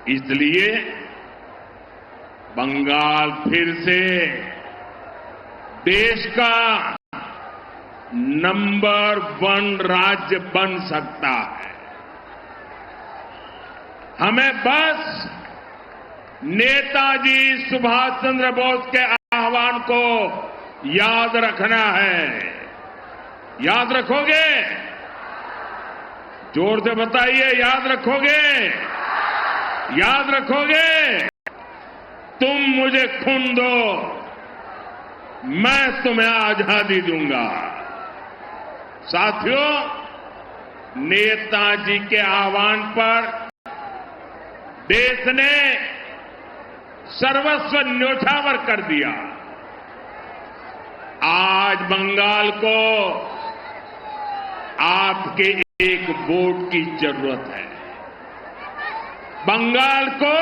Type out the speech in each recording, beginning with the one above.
इसलिए बंगाल फिर से देश का नंबर 1 राज्य बन सकता है। हमें बस नेताजी सुभाष चंद्र बोस के आह्वान को याद रखना है। याद रखोगे? जोर से बताइए, याद रखोगे? याद रखोगे? तुम मुझे खून दो, मैं तुम्हें आजादी दूंगा। साथियों, नेताजी के आह्वान पर देश ने सर्वस्व न्योछावर कर दिया। आज बंगाल को आपके एक वोट की जरूरत है। बंगाल को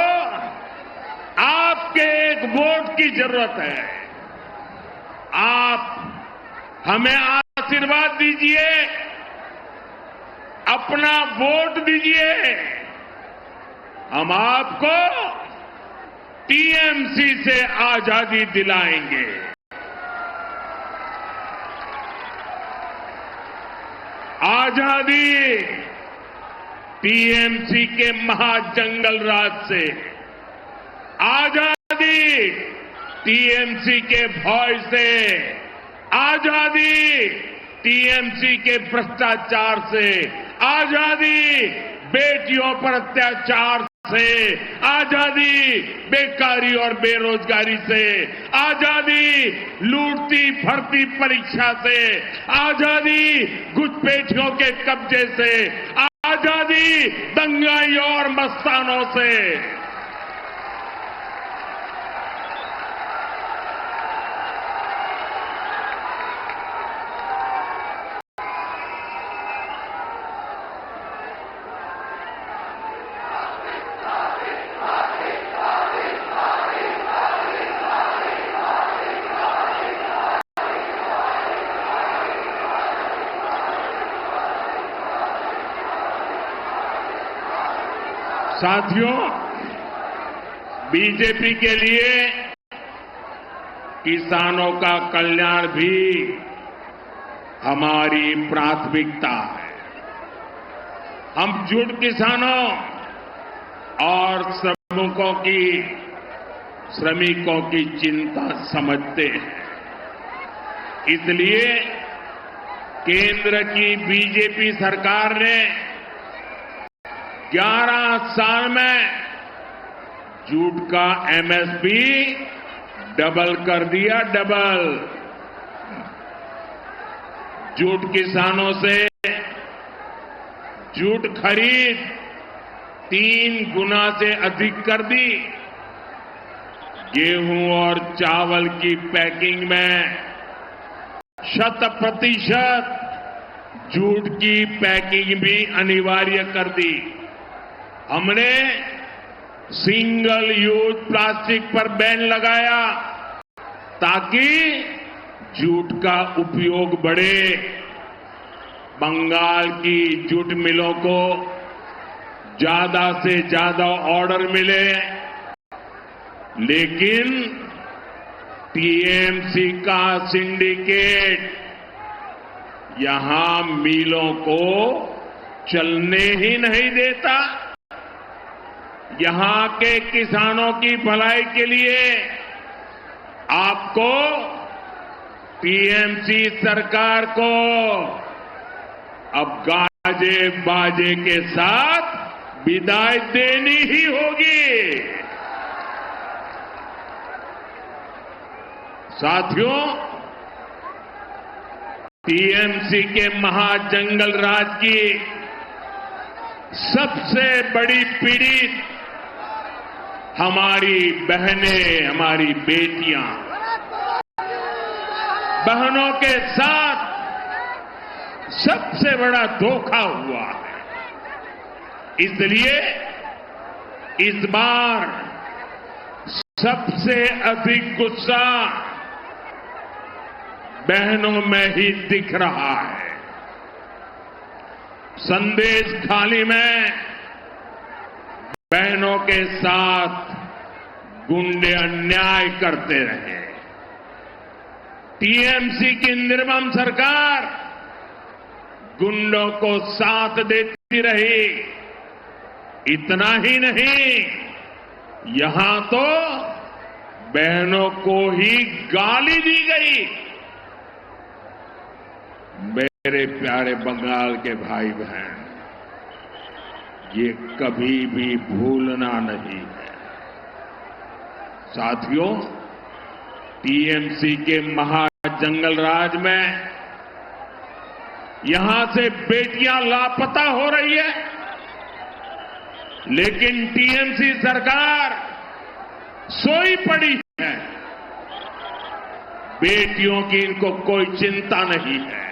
आपके एक वोट की जरूरत है। आप हमें आशीर्वाद दीजिए, अपना वोट दीजिए। हम आपको टीएमसी से आजादी दिलाएंगे। आजादी टीएमसी के महाजंगल राज से, आजादी टीएमसी के भय से, आजादी टीएमसी के भ्रष्टाचार से, आजादी बेटियों पर अत्याचार से, आजादी बेकारी और बेरोजगारी से, आजादी लूटती भर्ती परीक्षा से, आजादी घुसपैठियों के कब्जे से, आजादी दंगाइयों और मस्तानों से। साथियों, बीजेपी के लिए किसानों का कल्याण भी हमारी प्राथमिकता है। हम जुट किसानों और श्रमिकों की चिंता समझते हैं। इसलिए केंद्र की बीजेपी सरकार ने 11 साल में जूट का एमएसपी डबल कर दिया। डबल। जूट किसानों से जूट खरीद 3 गुना से अधिक कर दी। गेहूं और चावल की पैकिंग में 100% जूट की पैकिंग भी अनिवार्य कर दी। हमने सिंगल यूज प्लास्टिक पर बैन लगाया ताकि जूट का उपयोग बढ़े। बंगाल की जूट मिलों को ज्यादा से ज्यादा ऑर्डर मिले, लेकिन टीएमसी का सिंडिकेट यहां मिलों को चलने ही नहीं देता। यहां के किसानों की भलाई के लिए आपको टीएमसी सरकार को अब गाजे बाजे के साथ विदाई देनी ही होगी। साथियों, टीएमसी के महाजंगल राज की सबसे बड़ी पीड़ित हमारी बहनें, हमारी बेटियां। बहनों के साथ सबसे बड़ा धोखा हुआ है। इसलिए इस बार सबसे अधिक गुस्सा बहनों में ही दिख रहा है। संदेश खाली में बहनों के साथ गुंडे अन्याय करते रहे। टीएमसी की निर्मम सरकार गुंडों को साथ देती रही। इतना ही नहीं, यहां तो बहनों को ही गाली दी गई। मेरे प्यारे बंगाल के भाई बहन, ये कभी भी भूलना नहीं है। साथियों, टीएमसी के महाजंगल राज में यहां से बेटियां लापता हो रही है, लेकिन टीएमसी सरकार सोई पड़ी है। बेटियों की इनको कोई चिंता नहीं है।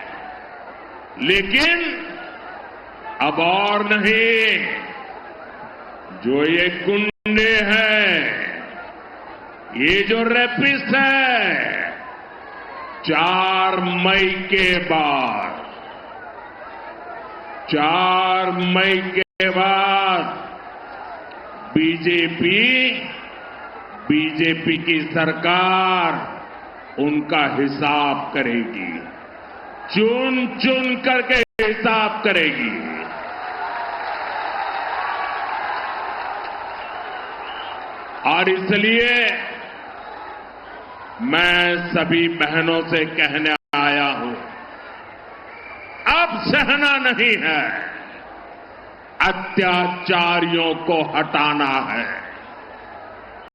लेकिन अब और नहीं, जो ये गुंडे हैं, ये जो रेपिस्ट है, 4 मई के बाद बीजेपी की सरकार उनका हिसाब करेगी, चुन चुन करके हिसाब करेगी। और इसलिए मैं सभी बहनों से कहने आया हूं, अब सहना नहीं है, अत्याचारियों को हटाना है।